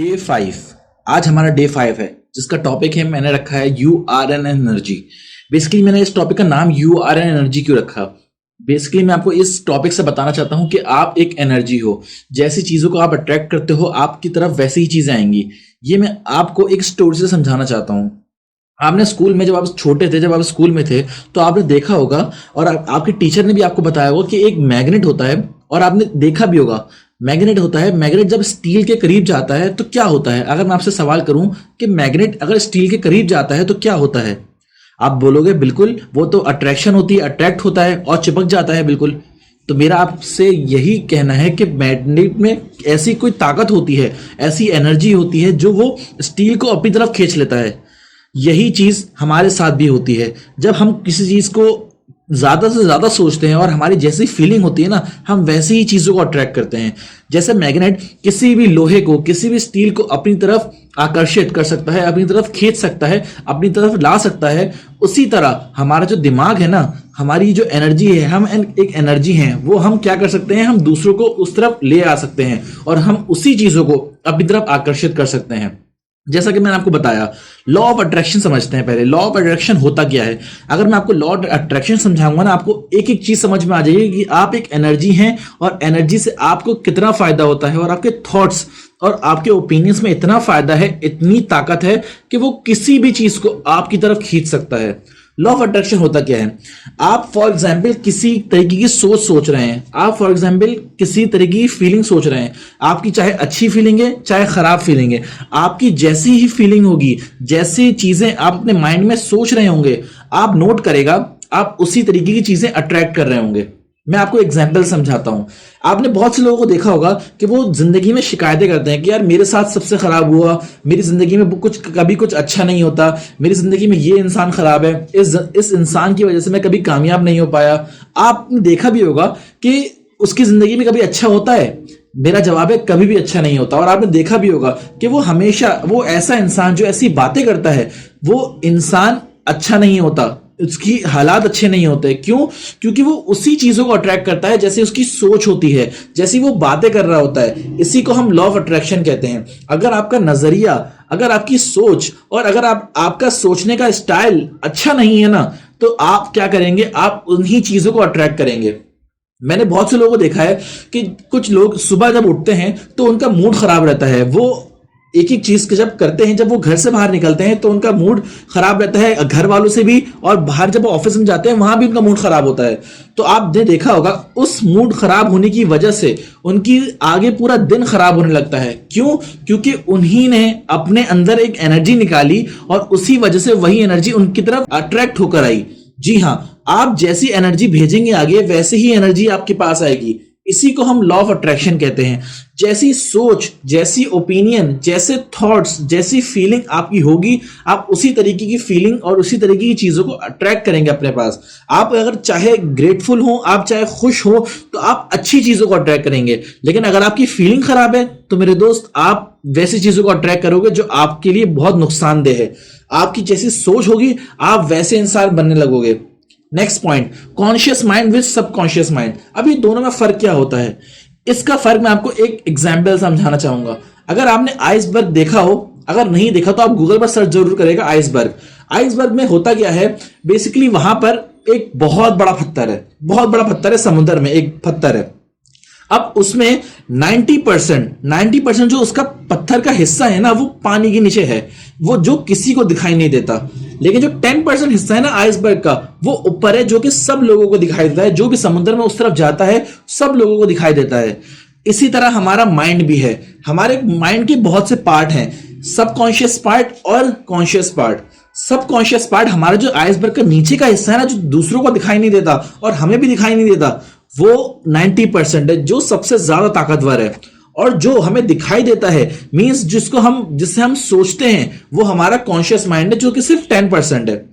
Day 5। आज हमारा day 5 है जिसका टॉपिक है, मैंने रखा है URN एनर्जी। बेसिकली मैंने इस टॉपिक का नाम URN एनर्जी क्यों रखा? बेसिकली मैं आपको इस टॉपिक से बताना चाहता हूं कि आप एक एनर्जी हो। जैसी चीजों को आप अट्रैक्ट करते हो आपकी तरफ वैसी ही चीजें आएंगी। ये मैं आपको एक स्टोरी से समझाना चाहता हूं। आपने स्कूल में, जब आप छोटे थे, जब आप स्कूल में थे, तो आपने देखा होगा और आपके टीचर ने भी आपको बताया होगा कि एक मैग्नेट होता है, और आपने देखा भी होगा मैग्नेट होता है। मैग्नेट जब स्टील के करीब जाता है तो क्या होता है? अगर मैं आपसे सवाल करूं कि मैग्नेट अगर स्टील के करीब जाता है तो क्या होता है, आप बोलोगे बिल्कुल वो तो अट्रैक्शन होती है, अट्रैक्ट होता है और चिपक जाता है। बिल्कुल। तो मेरा आपसे यही कहना है कि मैग्नेट में ऐसी कोई ताकत होती है, ऐसी एनर्जी होती है जो वो स्टील को अपनी तरफ खींच लेता है। यही चीज हमारे साथ भी होती है। जब हम किसी चीज को ज्यादा से ज्यादा सोचते हैं और हमारी जैसी फीलिंग होती है ना, हम वैसी ही चीजों को अट्रैक्ट करते हैं। जैसे मैग्नेट किसी भी लोहे को, किसी भी स्टील को अपनी तरफ आकर्षित कर सकता है, अपनी तरफ खींच सकता है, अपनी तरफ ला सकता है, उसी तरह हमारा जो दिमाग है ना, हमारी जो एनर्जी है, हम एक एनर्जी हैं, वो हम क्या कर सकते हैं, हम दूसरों को उस तरफ ले आ सकते हैं और हम उसी चीजों को अपनी तरफ आकर्षित कर सकते हैं। जैसा कि मैंने आपको बताया, लॉ ऑफ अट्रैक्शन समझते हैं पहले। लॉ ऑफ अट्रैक्शन होता क्या है? अगर मैं आपको लॉ ऑफ अट्रैक्शन समझाऊंगा ना, आपको एक एक चीज समझ में आ जाएगी कि आप एक एनर्जी हैं और एनर्जी से आपको कितना फायदा होता है, और आपके थॉट्स और आपके ओपिनियंस में इतना फायदा है, इतनी ताकत है कि वो किसी भी चीज को आपकी तरफ खींच सकता है। लॉ ऑफ अट्रैक्शन होता क्या है? आप फॉर एग्जाम्पल किसी तरीके की सोच रहे हैं, आप फॉर एग्जाम्पल किसी तरीके की फीलिंग सोच रहे हैं। आपकी चाहे अच्छी फीलिंग है चाहे खराब फीलिंग है, आपकी जैसी ही फीलिंग होगी, जैसी चीजें आप अपने माइंड में सोच रहे होंगे, आप नोट करेगा, आप उसी तरीके की चीजें अट्रैक्ट कर रहे होंगे। मैं आपको एग्जाम्पल समझाता हूं। आपने बहुत से लोगों को देखा होगा कि वो जिंदगी में शिकायतें करते हैं कि यार मेरे साथ सबसे खराब हुआ, मेरी जिंदगी में कभी कुछ अच्छा नहीं होता, मेरी जिंदगी में ये इंसान खराब है, इस इंसान की वजह से मैं कभी कामयाब नहीं हो पाया। आपने देखा भी होगा कि उसकी जिंदगी में कभी अच्छा होता है? मेरा जवाब है कभी भी अच्छा नहीं होता। और आपने देखा भी होगा कि वो हमेशा, वो ऐसा इंसान जो ऐसी बातें करता है, वो इंसान अच्छा नहीं होता, उसकी हालात अच्छे नहीं होते। क्यों? क्योंकि वो उसी चीजों को अट्रैक्ट करता है जैसे उसकी सोच होती है, जैसी वो बातें कर रहा होता है। इसी को हम लॉ ऑफ अट्रैक्शन कहते हैं। अगर आपका नजरिया, अगर आपकी सोच और अगर आपका सोचने का स्टाइल अच्छा नहीं है ना, तो आप क्या करेंगे? आप उन्हीं चीजों को अट्रैक्ट करेंगे। मैंने बहुत से लोगों को देखा है कि कुछ लोग सुबह जब उठते हैं तो उनका मूड खराब रहता है। वो एक एक चीज जब करते हैं, जब वो घर से बाहर निकलते हैं तो उनका मूड खराब रहता है, घर वालों से भी, और बाहर जब वो ऑफिस में जाते हैं वहां भी उनका मूड खराब होता है। तो आपने देखा होगा उस मूड खराब होने की वजह से उनकी आगे पूरा दिन खराब होने लगता है। क्यों? क्योंकि उन्हीं ने अपने अंदर एक एनर्जी निकाली और उसी वजह से वही एनर्जी उनकी तरफ अट्रैक्ट होकर आई। जी हाँ, आप जैसी एनर्जी भेजेंगे आगे, वैसे ही एनर्जी आपके पास आएगी। इसी को हम लॉ ऑफ अट्रैक्शन कहते हैं। जैसी सोच, जैसी ओपिनियन, जैसे थॉट्स, जैसी फीलिंग आपकी होगी, आप उसी तरीके की फीलिंग और उसी तरीके की चीजों को अट्रैक्ट करेंगे अपने पास। आप अगर चाहे ग्रेटफुल हो, आप चाहे खुश हो, तो आप अच्छी चीजों को अट्रैक्ट करेंगे। लेकिन अगर आपकी फीलिंग खराब है तो मेरे दोस्त, आप वैसी चीजों को अट्रैक्ट करोगे जो आपके लिए बहुत नुकसानदेह है। आपकी जैसी सोच होगी, आप वैसे इंसान बनने लगोगे। Next point, conscious mind with subconscious mind. अब ये दोनों में फर्क क्या होता है? इसका फर्क मैं आपको एक एग्जांपल समझाना चाहूंगा। अगर आपने आइसबर्ग देखा हो, अगर नहीं देखा तो आप गूगल पर सर्च जरूर करेगा आइसबर्ग। आइसबर्ग में होता क्या है? बेसिकली वहां पर एक बहुत बड़ा पत्थर है, बहुत बड़ा पत्थर है, समुद्र में एक पत्थर है। अब उसमें 90% जो उसका पत्थर का हिस्सा है ना, वो पानी के नीचे है, वो जो किसी को दिखाई नहीं देता। लेकिन जो 10% हिस्सा है ना आइसबर्ग का, वो ऊपर है, जो कि सब लोगों को दिखाई देता है। जो भी समुद्र में उस तरफ जाता है सब लोगों को दिखाई देता है। इसी तरह हमारा माइंड भी है। हमारे माइंड के बहुत से पार्ट हैं, सबकॉन्शियस पार्ट और कॉन्शियस पार्ट। सबकॉन्शियस पार्ट हमारा जो आइसबर्ग का नीचे का हिस्सा है ना, जो दूसरों को दिखाई नहीं देता और हमें भी दिखाई नहीं देता, वो 90% है, जो सबसे ज्यादा ताकतवर है। और जो हमें दिखाई देता है, मींस जिससे हम सोचते हैं, वो हमारा कॉन्शियस माइंड है, जो कि सिर्फ 10% है।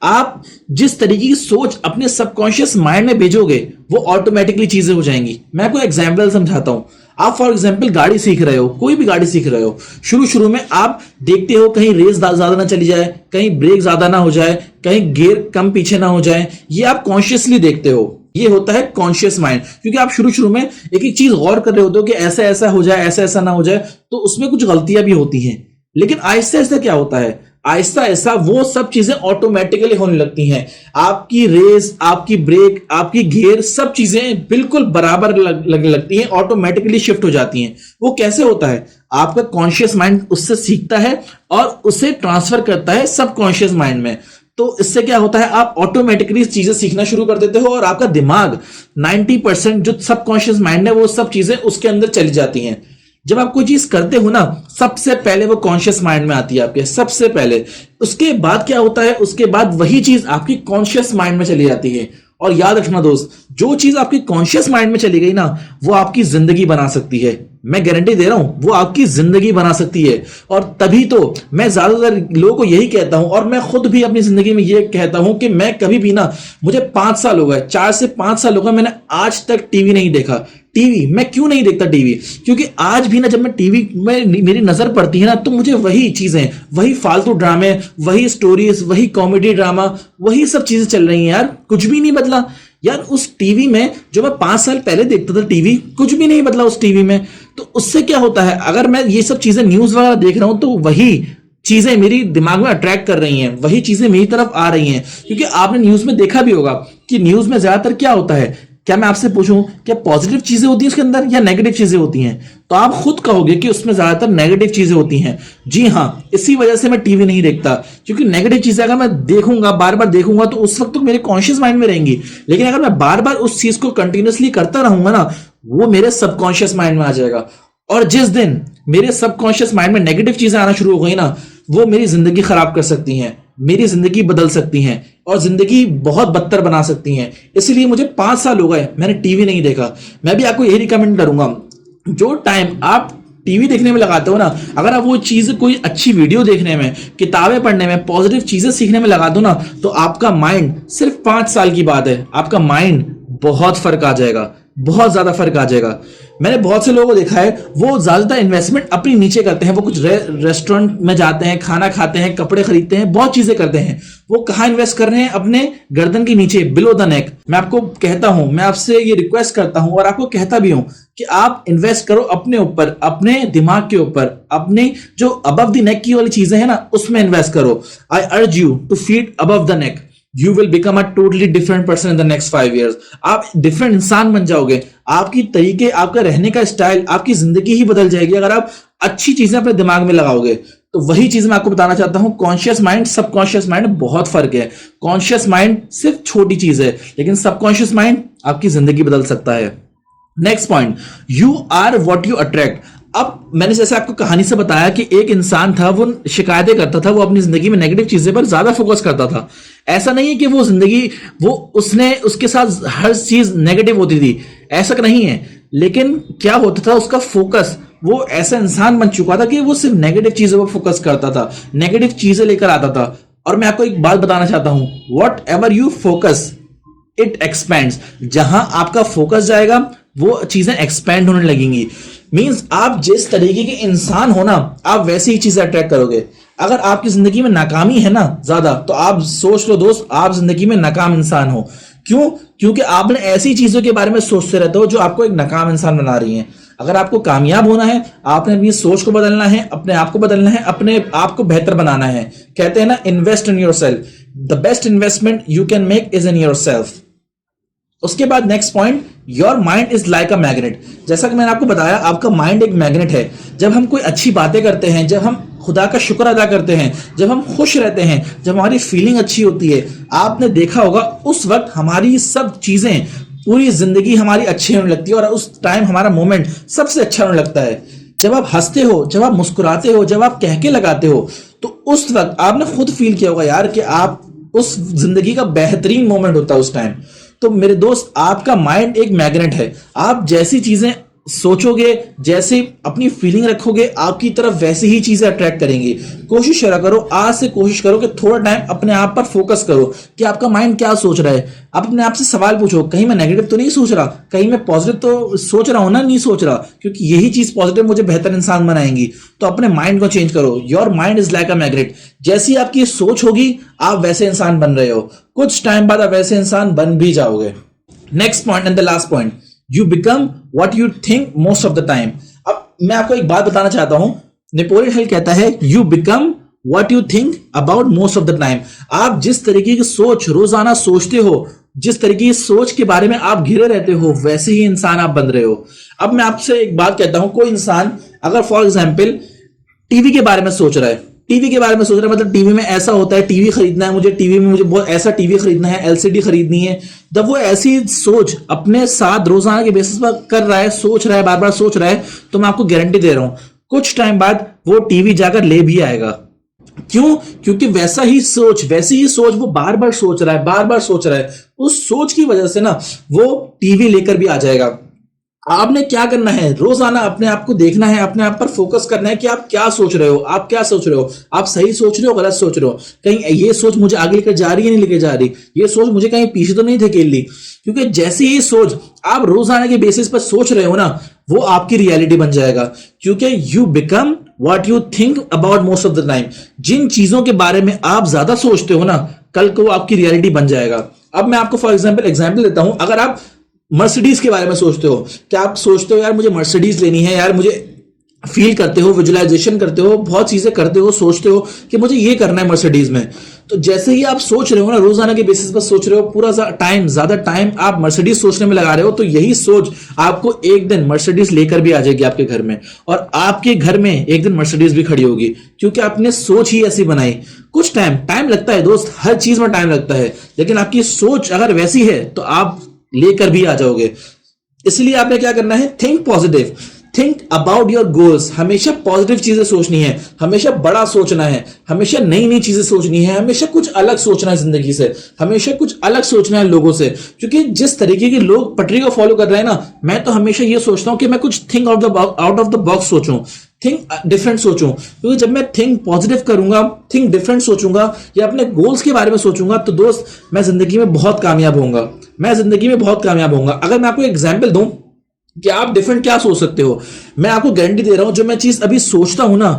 आप जिस तरीके की सोच अपने सबकॉन्शियस माइंड में भेजोगे, वो ऑटोमेटिकली चीजें हो जाएंगी। मैं आपको एग्जाम्पल समझाता हूं। आप फॉर एग्जांपल गाड़ी सीख रहे हो, कोई भी गाड़ी सीख रहे हो, शुरू शुरू में आप देखते हो कहीं रेस ज्यादा ना चली जाए, कहीं ब्रेक ज्यादा ना हो जाए, कहीं गियर कम पीछे ना हो जाए, ये आप कॉन्शियसली देखते हो। ये होता है कॉन्शियस माइंड, क्योंकि आप शुरू शुरू में एक एक चीज गौर कर रहे होते हो कि ऐसा ऐसा हो जाए, ऐसा ऐसा ना हो जाए, तो उसमें कुछ गलतियां भी होती हैं। लेकिन आहिस्ता आहिस्ता क्या होता है, आहिस्ता आहिस्ता वो सब चीजें ऑटोमेटिकली होने लगती हैं। आपकी रेस, आपकी ब्रेक, आपकी गियर, सब चीजें बिल्कुल बराबर लगने लगती हैं, ऑटोमेटिकली शिफ्ट हो जाती हैं। वो कैसे होता है, आपका कॉन्शियस माइंड उससे सीखता है और उसे ट्रांसफर करता है सबकॉन्शियस माइंड में। तो इससे क्या होता है, आप ऑटोमेटिकली चीजें सीखना शुरू कर देते हो और आपका दिमाग 90% जो सबकॉन्शियस माइंड है वो सब चीजें उसके अंदर चली जाती हैं। जब आप कोई चीज करते हो ना, सबसे पहले वो कॉन्शियस माइंड में आती है आपके, सबसे पहले। उसके बाद क्या होता है, उसके बाद वही चीज आपकी कॉन्शियस माइंड में चली जाती है। और याद रखना दोस्त, जो चीज आपकी कॉन्शियस माइंड में चली गई ना, वो आपकी जिंदगी बना सकती है। मैं गारंटी दे रहा हूं, वो आपकी जिंदगी बना सकती है। और तभी तो मैं ज्यादातर लोगों को यही कहता हूं, और मैं खुद भी अपनी जिंदगी में ये कहता हूं कि मैं कभी भी ना, मुझे 5 साल हो गए, 4 से 5 साल हो गए, मैंने आज तक टीवी नहीं देखा। टीवी मैं क्यों नहीं देखता टीवी, क्योंकि आज भी ना जब मैं टीवी में मेरी नजर पड़ती है ना, तो मुझे वही चीजें, वही फालतू ड्रामे, वही स्टोरीज, वही कॉमेडी ड्रामा, वही सब चीजें चल रही हैं यार, कुछ भी नहीं बदला यार। उस टीवी में जो मैं 5 साल पहले देखता था टीवी, कुछ भी नहीं बदला उस टीवी में। तो उससे क्या होता है, अगर मैं ये सब चीजें न्यूज वगैरह देख रहा हूं, तो वही चीजें मेरी दिमाग में अट्रैक्ट कर रही हैं, वही चीजें मेरी तरफ आ रही हैं। क्योंकि आपने न्यूज में देखा भी होगा कि न्यूज में ज्यादातर क्या होता है, क्या मैं आपसे पूछूं, क्या पॉजिटिव चीजें होती हैं उसके अंदर या नेगेटिव चीजें होती हैं? तो आप खुद कहोगे कि उसमें ज्यादातर नेगेटिव चीजें होती हैं। जी हाँ, इसी वजह से मैं टीवी नहीं देखता, क्योंकि नेगेटिव चीजें अगर मैं देखूंगा, बार बार देखूंगा, तो उस वक्त तो मेरे कॉन्शियस माइंड में रहेंगी। लेकिन अगर मैं बार बार उस चीज को कंटिन्यूअसली करता रहूंगा ना, वो मेरे सबकॉन्शियस माइंड में आ जाएगा। और जिस दिन मेरे सबकॉन्शियस माइंड में नेगेटिव चीजें आना शुरू हो गई ना, वो मेरी जिंदगी खराब कर सकती हैं, मेरी जिंदगी बदल सकती हैं और जिंदगी बहुत बदतर बना सकती हैं। इसलिए मुझे 5 साल हो गए, मैंने टीवी नहीं देखा। मैं भी आपको यही रिकमेंड करूंगा, जो टाइम आप टीवी देखने में लगाते हो ना, अगर आप वो चीज कोई अच्छी वीडियो देखने में, किताबें पढ़ने में, पॉजिटिव चीजें सीखने में लगा दो ना, तो आपका माइंड, सिर्फ 5 साल की बात है, आपका माइंड बहुत फर्क आ जाएगा, बहुत ज्यादा फर्क आ जाएगा। मैंने बहुत से लोगों को देखा है, वो ज्यादातर इन्वेस्टमेंट अपनी नीचे करते हैं, वो कुछ रेस्टोरेंट में जाते हैं, खाना खाते हैं, कपड़े खरीदते हैं, बहुत चीजें करते हैं। वो कहाँ इन्वेस्ट कर रहे हैं? अपने गर्दन के नीचे, बिलो द नेक। मैं आपको कहता हूं, मैं आपसे ये रिक्वेस्ट करता हूं और आपको कहता भी हूं कि आप इन्वेस्ट करो अपने ऊपर, अपने दिमाग के ऊपर, अपने जो अबव द नेक की वाली चीजें हैं ना, उसमें इन्वेस्ट करो। I urge you to feed above the neck. You will become a totally different person in the next 5 years. आप डिफरेंट इंसान बन जाओगे। आपकी तरीके, आपका रहने का स्टाइल, आपकी जिंदगी ही बदल जाएगी अगर आप अच्छी चीजें अपने दिमाग में लगाओगे। तो वही चीज मैं आपको बताना चाहता हूं, कॉन्शियस माइंड, सबकॉन्शियस माइंड, बहुत फर्क है। कॉन्शियस माइंड सिर्फ छोटी चीज है, लेकिन सबकॉन्शियस माइंड आपकी जिंदगी बदल सकता है। Next point, you are what you attract. अब मैंने जैसे आपको कहानी से बताया कि एक इंसान था, वो शिकायतें करता था, वो अपनी जिंदगी में नेगेटिव चीजें पर ज्यादा फोकस करता था। ऐसा नहीं है कि वो जिंदगी, उसके साथ हर चीज नेगेटिव होती थी, ऐसा नहीं है। लेकिन क्या होता था, उसका फोकस, वो ऐसा इंसान बन चुका था कि वो सिर्फ नेगेटिव चीजों पर फोकस करता था, नेगेटिव चीजें लेकर आता था। और मैं आपको एक बात बताना चाहता हूं, what ever you focus it expends. जहां आपका फोकस जाएगा, वो चीजें एक्सपेंड होने लगेंगी। मींस आप जिस तरीके के इंसान हो ना, आप वैसी ही चीजें अट्रैक्ट करोगे। अगर आपकी जिंदगी में नाकामी है ना ज्यादा, तो आप सोच लो दोस्त, आप जिंदगी में नाकाम इंसान हो। क्यों? क्योंकि आपने ऐसी चीजों के बारे में सोचते रहते हो जो आपको एक नाकाम इंसान बना रही हैं। अगर आपको कामयाब होना है, आपने अपनी सोच को बदलना है, अपने आप को बदलना है, अपने आप को बेहतर बनाना है। कहते हैं ना, invest in your self. The best investment you can make is in your self. उसके बाद next point, your mind is like a magnet. जैसा कि मैंने आपको बताया, आपका माइंड एक मैग्नेट है। जब हम कोई अच्छी बातें करते हैं, जब हम खुदा का शुक्र अदा करते हैं, जब हम खुश रहते हैं, जब हमारी फीलिंग अच्छी होती है, आपने देखा होगा उस वक्त हमारी सब चीजें, पूरी जिंदगी हमारी अच्छी होने लगती है और उस टाइम हमारा मोमेंट सबसे अच्छा होने लगता है। जब आप हंसते हो, जब आप मुस्कुराते हो, जब आप कहके लगाते हो, तो उस वक्त आपने खुद फील किया होगा यार कि आप उस जिंदगी का बेहतरीन मोमेंट होता है उस टाइम। तो मेरे दोस्त, आपका माइंड एक मैग्नेट है। आप जैसी चीजें सोचोगे, जैसे अपनी फीलिंग रखोगे, आपकी तरफ वैसे ही चीजें अट्रैक्ट करेंगी। कोशिश करो, आज से कोशिश करो कि थोड़ा टाइम अपने आप पर फोकस करो कि आपका माइंड क्या सोच रहा है। आप अपने आप से सवाल पूछो, कहीं मैं नेगेटिव तो नहीं सोच रहा, कहीं मैं पॉजिटिव तो सोच रहा हूं ना, नहीं सोच रहा, क्योंकि यही चीज पॉजिटिव मुझे बेहतर इंसान बनाएंगी। तो अपने माइंड को चेंज करो। Your mind is like a magnet. जैसी आपकी सोच होगी, आप वैसे इंसान बन रहे हो। कुछ टाइम बाद आप वैसे इंसान बन भी जाओगे। Next point and the last point, you become what you think most of the time. अब मैं आपको एक बात बताना चाहता हूं। नेपोलियन हिल कहता है, you become what you think about most of the time. आप जिस तरीके की सोच रोजाना सोचते हो, जिस तरीके की सोच के बारे में आप घिरे रहते हो, वैसे ही इंसान आप बन रहे हो। अब मैं आपसे एक बात कहता हूं, कोई इंसान अगर फॉर एग्जाम्पल टीवी के बारे में सोच रहा है, टीवी के बारे में सोच रहा है, मतलब टीवी में ऐसा होता है, टीवी खरीदना है मुझे, टीवी में मुझे बहुत ऐसा टीवी खरीदना है, एलसीडी खरीदनी है। जब वो ऐसी सोच अपने साथ रोजाना के बेसिस पर कर रहा है, सोच रहा है, बार बार सोच रहा है, तो मैं आपको गारंटी दे रहा हूं कुछ टाइम बाद वो टीवी जाकर ले भी आएगा। क्यों? क्योंकि वैसी ही सोच वो बार बार सोच रहा है, बार बार सोच रहा है। उस सोच की वजह से ना वो टीवी लेकर भी आ जाएगा। आपने क्या करना है, रोजाना अपने आप को देखना है, अपने आप पर फोकस करना है कि आप क्या सोच रहे हो, आप क्या सोच रहे हो, आप सही सोच रहे हो, गलत सोच रहे हो, कहीं ये सोच मुझे आगे लेकर जा रही है, नहीं लेकर जा रही, ये सोच मुझे कहीं पीछे तो नहीं धकेल ली। क्योंकि जैसे ही सोच आप रोजाना के बेसिस पर सोच रहे हो ना, वो आपकी रियलिटी बन जाएगा। क्योंकि you become what you think about most of the time. जिन चीजों के बारे में आप ज्यादा सोचते हो ना, कल को वो आपकी रियलिटी बन जाएगा। अब मैं आपको फॉर एग्जाम्पल देता हूं। अगर आप मर्सिडीज के बारे में सोचते हो, क्या आप सोचते हो यार मुझे मर्सिडीज लेनी है, यार मुझे फील करते हो, विजुअलाइजेशन करते हो, बहुत चीजें करते हो, सोचते हो कि मुझे ये करना है मर्सिडीज में। तो जैसे ही आप सोच रहे हो ना, रोजाना के बेसिस पर सोच रहे हो, पूरा ज्यादा टाइम आप मर्सिडीज सोचने में लगा रहे हो, तो यही सोच आपको एक दिन मर्सिडीज लेकर भी आ जाएगी आपके घर में, और आपके घर में एक दिन मर्सिडीज भी खड़ी होगी, क्योंकि आपने सोच ही ऐसी बनाई। कुछ टाइम लगता है दोस्त, हर चीज में टाइम लगता है, लेकिन आपकी सोच अगर वैसी है तो आप लेकर भी आ जाओगे। इसलिए आपने क्या करना है, think positive, think about your goals. हमेशा पॉजिटिव चीजें सोचनी है, हमेशा बड़ा सोचना है, हमेशा नई नई चीजें सोचनी है, हमेशा कुछ अलग सोचना है जिंदगी से, हमेशा कुछ अलग सोचना है लोगों से। क्योंकि जिस तरीके के लोग पटरी को फॉलो कर रहे हैं ना, मैं तो हमेशा ये सोचता हूं कि मैं कुछ think out of the box सोचूं, थिंक डिफरेंट सोचूं। क्योंकि जब मैं थिंक पॉजिटिव करूंगा, थिंक डिफरेंट सोचूंगा या अपने गोल्स के बारे में सोचूंगा, तो दोस्त मैं जिंदगी में बहुत कामयाब होऊंगा, मैं जिंदगी में बहुत कामयाब होऊंगा। अगर मैं आपको एग्जाम्पल दूं कि आप डिफरेंट क्या सोच सकते हो, मैं आपको गारंटी दे रहा हूं, जो मैं चीज अभी सोचता हूं ना,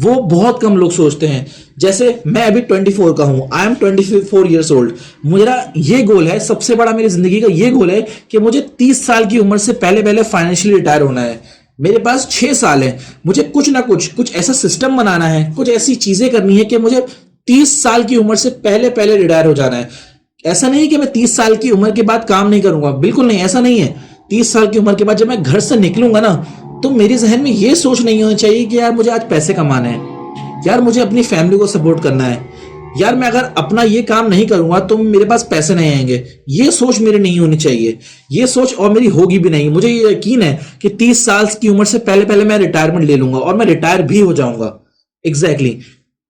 वो बहुत कम लोग सोचते हैं। जैसे मैं अभी 24 का हूं, आई एम 24 ईयर्स ओल्ड। मेरा ये गोल है, सबसे बड़ा मेरी जिंदगी का ये गोल है कि मुझे 30 साल की उम्र से पहले पहले फाइनेंशियली रिटायर होना है। मेरे पास 6 साल है, मुझे कुछ ना कुछ ऐसा सिस्टम बनाना है, कुछ ऐसी चीजें करनी है कि मुझे 30 साल की उम्र से पहले पहले रिटायर हो जाना है। ऐसा नहीं कि मैं 30 साल की उम्र के बाद काम नहीं करूंगा, बिल्कुल नहीं, ऐसा नहीं है। 30 साल की उम्र के बाद जब मैं घर से निकलूंगा ना, तो मेरे जहन में ये सोच नहीं होनी चाहिए कि यार मुझे आज पैसे कमाने हैं, यार मुझे अपनी फैमिली को सपोर्ट करना है, यार मैं अगर अपना ये काम नहीं करूंगा तो मेरे पास पैसे नहीं आएंगे। ये सोच मेरी नहीं होनी चाहिए, ये सोच और मेरी होगी भी नहीं। मुझे ये यकीन है कि 30 साल की उम्र से पहले पहले मैं रिटायरमेंट ले लूंगा और मैं रिटायर भी हो जाऊंगा। एग्जैक्टली।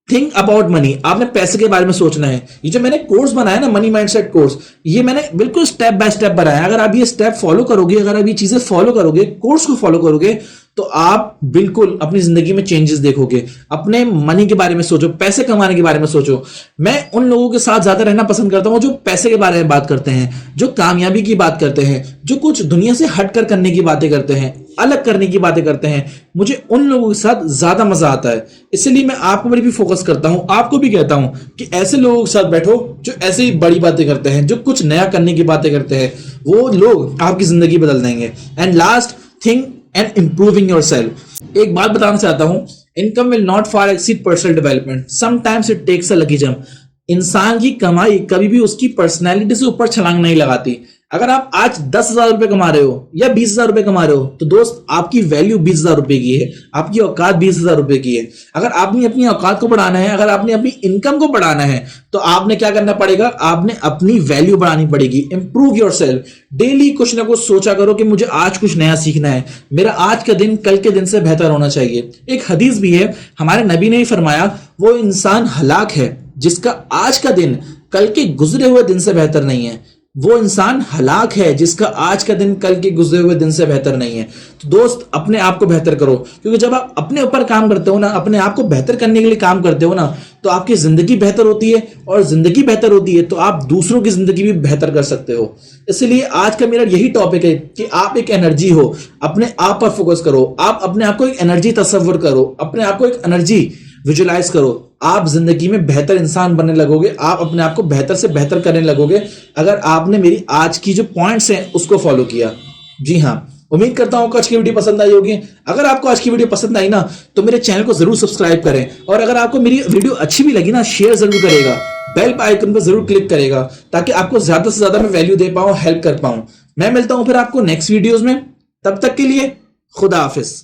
थिंक अबाउट मनी, आपने पैसे के बारे में सोचना है। ये जो मैंने कोर्स बनाया ना, मनी माइंडसेट कोर्स, ये मैंने बिल्कुल स्टेप बाय स्टेप बनाया। अगर आप ये स्टेप फॉलो करोगे, अगर आप ये चीजें फॉलो करोगे, कोर्स को फॉलो करोगे, तो आप बिल्कुल अपनी जिंदगी में चेंजेस देखोगे। अपने मनी के बारे में सोचो, पैसे कमाने के बारे में सोचो। मैं उन लोगों के साथ ज्यादा रहना पसंद करता हूं जो पैसे के बारे में बात करते हैं, जो कामयाबी की बात करते हैं, जो कुछ दुनिया से हटकर करने की बातें करते हैं, अलग करने की बातें करते हैं। मुझे उन लोगों के साथ ज्यादा मजा आता है। इसलिए मैं आपको भी फोकस करता हूं, आपको भी कहता हूं कि ऐसे लोगों के साथ बैठो जो ऐसे ही बड़ी बातें करते हैं, जो कुछ नया करने की बातें करते हैं। वो लोग आपकी जिंदगी बदल देंगे। And last thing and improving yourself. एक बात बताना चाहता हूं, income will not far exceed personal development, sometimes it takes a lucky jump. इंसान की कमाई कभी भी उसकी पर्सनैलिटी से ऊपर छलांग नहीं लगाती। अगर आप आज 10,000 रुपए कमा रहे हो या 20,000 रुपए कमा रहे हो, तो दोस्त आपकी वैल्यू 20,000 रुपए की है, आपकी औकात 20,000 रुपए की है। अगर आपने अपनी औकात को बढ़ाना है, अगर आपने अपनी इनकम को बढ़ाना है, तो आपने क्या करना पड़ेगा, आपने अपनी वैल्यू बढ़ानी पड़ेगी। Improve yourself. डेली कुछ ना कुछ सोचा करो कि मुझे आज कुछ नया सीखना है, मेरा आज का दिन कल के दिन से बेहतर होना चाहिए। एक हदीस भी है, हमारे नबी ने ही फरमाया, वो इंसान हलाक है जिसका आज का दिन कल के गुजरे हुए दिन से बेहतर नहीं है। वो इंसान हलाक है जिसका आज का दिन कल के गुजरे हुए दिन से बेहतर नहीं है। तो दोस्त, अपने आप को बेहतर करो, क्योंकि जब आप अपने ऊपर काम करते हो ना, अपने आप को बेहतर करने के लिए काम करते हो ना, तो आपकी जिंदगी बेहतर होती है, और जिंदगी बेहतर होती है तो आप दूसरों की जिंदगी भी बेहतर कर सकते हो। इसलिए आज का मेरा यही टॉपिक है कि आप एक एनर्जी हो, अपने आप पर फोकस करो, आप अपने आप को एक एनर्जी तस्वर करो, अपने आप को एक एनर्जी विजुलाइज करो। आप जिंदगी में बेहतर इंसान बनने लगोगे, आप अपने आप को बेहतर से बेहतर करने लगोगे, अगर आपने मेरी आज की जो पॉइंट्स हैं उसको फॉलो किया। जी हाँ, उम्मीद करता हूं कि आज की वीडियो पसंद आई होगी। अगर आपको आज की वीडियो पसंद आई ना, तो मेरे चैनल को जरूर सब्सक्राइब करें, और अगर आपको मेरी वीडियो अच्छी भी लगी ना, शेयर जरूर करेगा, बेल आइकन पर जरूर क्लिक करेगा, ताकि आपको ज्यादा से ज्यादा मैं वैल्यू दे पाऊं, हेल्प कर पाऊं। मैं मिलता हूं फिर आपको नेक्स्ट वीडियोस में, तब तक के लिए खुदा हाफिज।